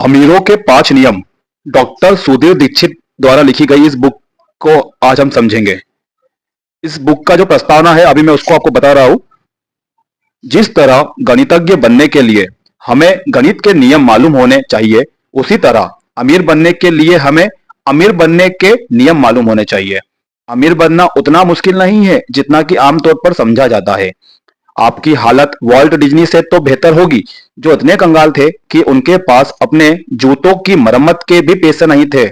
अमीरों के 5 नियम डॉक्टर सुधीर दीक्षित द्वारा लिखी गई इस बुक को आज हम समझेंगे। इस बुक का जो प्रस्तावना है अभी मैं उसको आपको बता रहा हूं। जिस तरह गणितज्ञ बनने के लिए हमें गणित के नियम मालूम होने चाहिए, उसी तरह अमीर बनने के लिए हमें अमीर बनने के नियम मालूम होने चाहिए। अमीर बनना उतना मुश्किल नहीं है जितना कि आमतौर पर समझा जाता है। आपकी हालत वॉल्ट डिज्नी से तो बेहतर होगी, जो इतने कंगाल थे कि उनके पास अपने जूतों की मरम्मत के भी पैसे नहीं थे।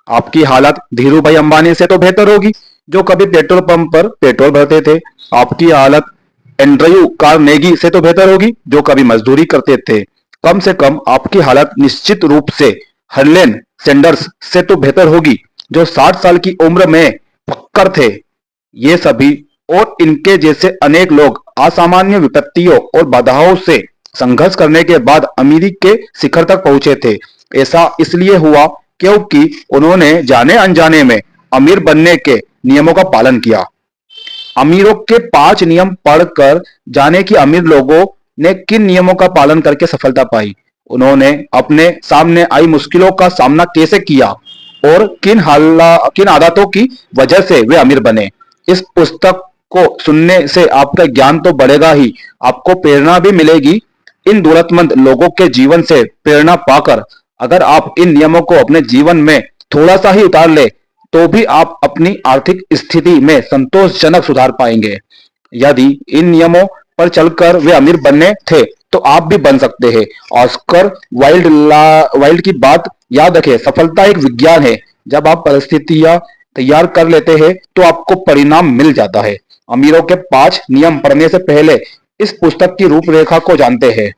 आपकी हालत धीरू भाई अंबानी से तो बेहतर होगी, जो कभी पेट्रोल पंप पर पेट्रोल भरते थे। आपकी हालत एंड्रयू कार्नेगी से तो बेहतर होगी, जो कभी मजदूरी करते थे। कम से कम आपकी हालत निश्चित रूप से हर्लेन सैंडर्स से तो बेहतर होगी, जो 60 साल की उम्र में फक्कर थे। ये सभी और इनके जैसे अनेक लोग असामान्य विपत्तियों और बाधाओं से संघर्ष करने के बाद अमीरी के शिखर तक पहुंचे थे। ऐसा इसलिए हुआ क्योंकि उन्होंने जाने अनजाने में अमीर बनने के नियमों का पालन किया। अमीरों के 5 नियम पढ़कर जाने कि अमीर लोगों ने किन नियमों का पालन करके सफलता पाई, उन्होंने अपने सामने आई मुश्किलों का सामना कैसे किया और किन आदतों की वजह से वे अमीर बने। इस पुस्तक को सुनने से आपका ज्ञान तो बढ़ेगा ही, आपको प्रेरणा भी मिलेगी। इन जरूरतमंद लोगों के जीवन से प्रेरणा पाकर अगर आप इन नियमों को अपने जीवन में थोड़ा सा ही उतार ले, तो भी आप अपनी आर्थिक स्थिति में संतोषजनक सुधार पाएंगे। यदि इन नियमों पर चलकर वे अमीर बनने थे, तो आप भी बन सकते हैं। ऑस्कर वाइल्ड की बात याद रखें, सफलता एक विज्ञान है। जब आप परिस्थितियां तैयार कर लेते हैं, तो आपको परिणाम मिल जाता है। अमीरों के 5 नियम पढ़ने से पहले इस पुस्तक की रूपरेखा को जानते हैं।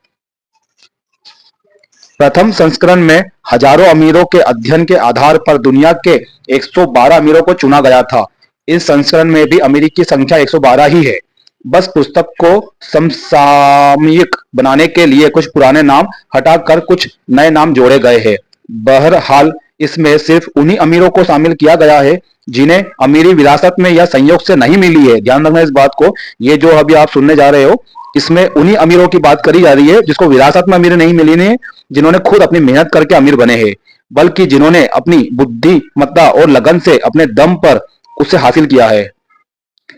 प्रथम संस्करण में हजारों अमीरों के अध्ययन के आधार पर दुनिया के 112 अमीरों को चुना गया था। इस संस्करण में भी अमीरी की संख्या 112 ही है। बस पुस्तक को समसामयिक बनाने के लिए कुछ पुराने नाम हटाकर कुछ नए नाम जोड़े गए हैं। बहरहाल इसमें सिर्फ उन्हीं अमीरों को शामिल किया गया है जिन्हें अमीरी विरासत में या संयोग से नहीं मिली है। ध्यान रखना इस बात को। ये जो अभी आप सुनने जा रहे हो, इसमें उन्हीं अमीरों की बात करी जा रही है जिसको विरासत में अमीर नहीं मिली है, जिन्होंने खुद अपनी मेहनत करके अमीर बने हैं, बल्कि जिन्होंने अपनी बुद्धिमत्ता और लगन से अपने दम पर उसे हासिल किया है।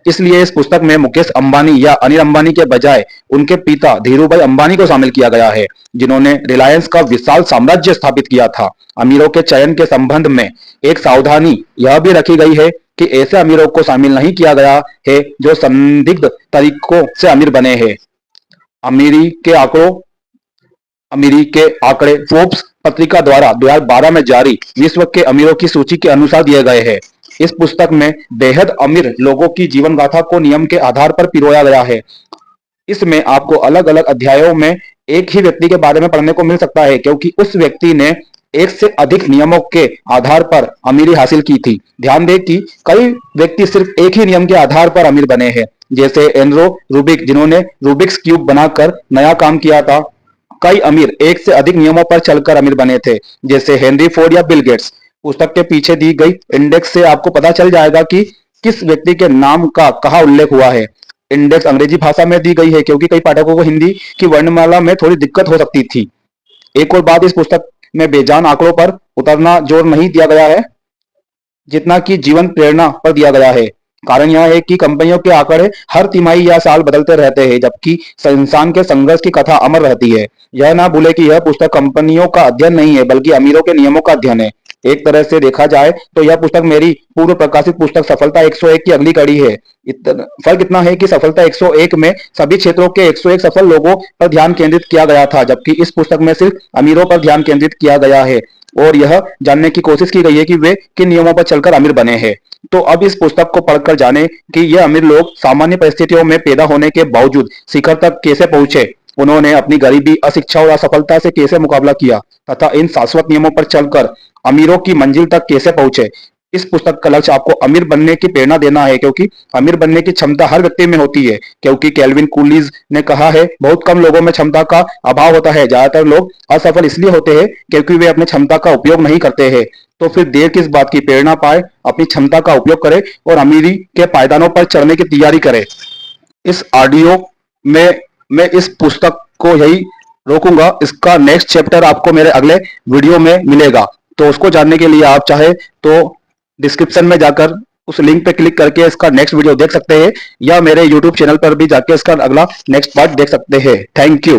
इसलिए इस पुस्तक में मुकेश अंबानी या अनिल अंबानी के बजाय उनके पिता धीरूभाई अंबानी को शामिल किया गया है, जिन्होंने रिलायंस का विशाल साम्राज्य स्थापित किया था। अमीरों के चयन के संबंध में एक सावधानी यह भी रखी गई है कि ऐसे अमीरों को शामिल नहीं किया गया है जो संदिग्ध तरीकों से अमीर बने हैं। अमीरी के आंकड़ों अमीरी के आंकड़े फोर्ब्स पत्रिका द्वारा 2012 में जारी विश्व के अमीरों की सूची के अनुसार दिए गए हैं। इस पुस्तक में बेहद अमीर लोगों की जीवन गाथा को नियम के आधार पर पिरोया गया है। इसमें आपको अलग अलग अध्यायों में एक ही व्यक्ति के बारे में पढ़ने को मिल सकता है, क्योंकि उस व्यक्ति ने एक से अधिक नियमों के आधार पर अमीरी हासिल की थी। ध्यान दें कि कई व्यक्ति सिर्फ एक ही नियम के आधार पर अमीर बने हैं, जैसे एनरो रूबिक, जिन्होंने रूबिक्स क्यूब बनाकर नया काम किया था। कई अमीर एक से अधिक नियमों पर चलकर अमीर बने थे, जैसे हेनरी फोर्ड या बिल गेट्स। पुस्तक के पीछे दी गई इंडेक्स से आपको पता चल जाएगा कि किस व्यक्ति के नाम का कहाँ उल्लेख हुआ है। इंडेक्स अंग्रेजी भाषा में दी गई है, क्योंकि कई पाठकों को हिंदी की वर्णमाला में थोड़ी दिक्कत हो सकती थी। एक और बात, इस पुस्तक में बेजान आंकड़ों पर उतरना जोर नहीं दिया गया है, जितना कि जीवन प्रेरणा पर दिया गया है। कारण यह है कि कंपनियों के आंकड़े हर तिमाही या साल बदलते रहते हैं, जबकि इंसान के संघर्ष की कथा अमर रहती है। यह ना भूले कि यह पुस्तक कंपनियों का अध्ययन नहीं है, बल्कि अमीरों के नियमों का अध्ययन है। एक तरह से देखा जाए तो यह पुस्तक मेरी पूर्व प्रकाशित पुस्तक सफलता 101 की अगली कड़ी है। फर्क इतना है कि सफलता 101 में सभी क्षेत्रों के 101 सफल लोगों पर ध्यान केंद्रित किया गया था, जबकि इस पुस्तक में सिर्फ अमीरों पर ध्यान केंद्रित किया गया है और यह जानने की कोशिश की गई है कि वे किन नियमों पर चलकर अमीर बने हैं। तो अब इस पुस्तक को पढ़कर जाने कि ये अमीर लोग सामान्य परिस्थितियों में पैदा होने के बावजूद शिखर तक कैसे पहुंचे, उन्होंने अपनी गरीबी, अशिक्षा और असफलता से कैसे मुकाबला किया, तथा इन शाश्वत नियमों पर चलकर अमीरों की मंजिल तक कैसे पहुंचे। इस पुस्तक का लक्ष्य आपको अमीर बनने की प्रेरणा देना है, क्योंकि अमीर बनने की क्षमता हर व्यक्ति में होती है। क्योंकि केल्विन कूलीज ने कहा है, बहुत कम लोगों में क्षमता का अभाव होता है। ज्यादातर लोग असफल इसलिए होते हैं क्योंकि वे अपने क्षमता का उपयोग नहीं करते हैं। तो फिर देर किस बात की, प्रेरणा पाए, अपनी क्षमता का उपयोग करें और अमीरी के पायदानों पर चढ़ने की तैयारी करें। इस ऑडियो में मैं इस पुस्तक को यही रोकूंगा, इसका नेक्स्ट चैप्टर आपको मेरे अगले वीडियो में मिलेगा। तो उसको जानने के लिए आप चाहे तो डिस्क्रिप्शन में जाकर उस लिंक पे क्लिक करके इसका नेक्स्ट वीडियो देख सकते हैं, या मेरे यूट्यूब चैनल पर भी जाके इसका अगला नेक्स्ट पार्ट देख सकते हैं। Thank you.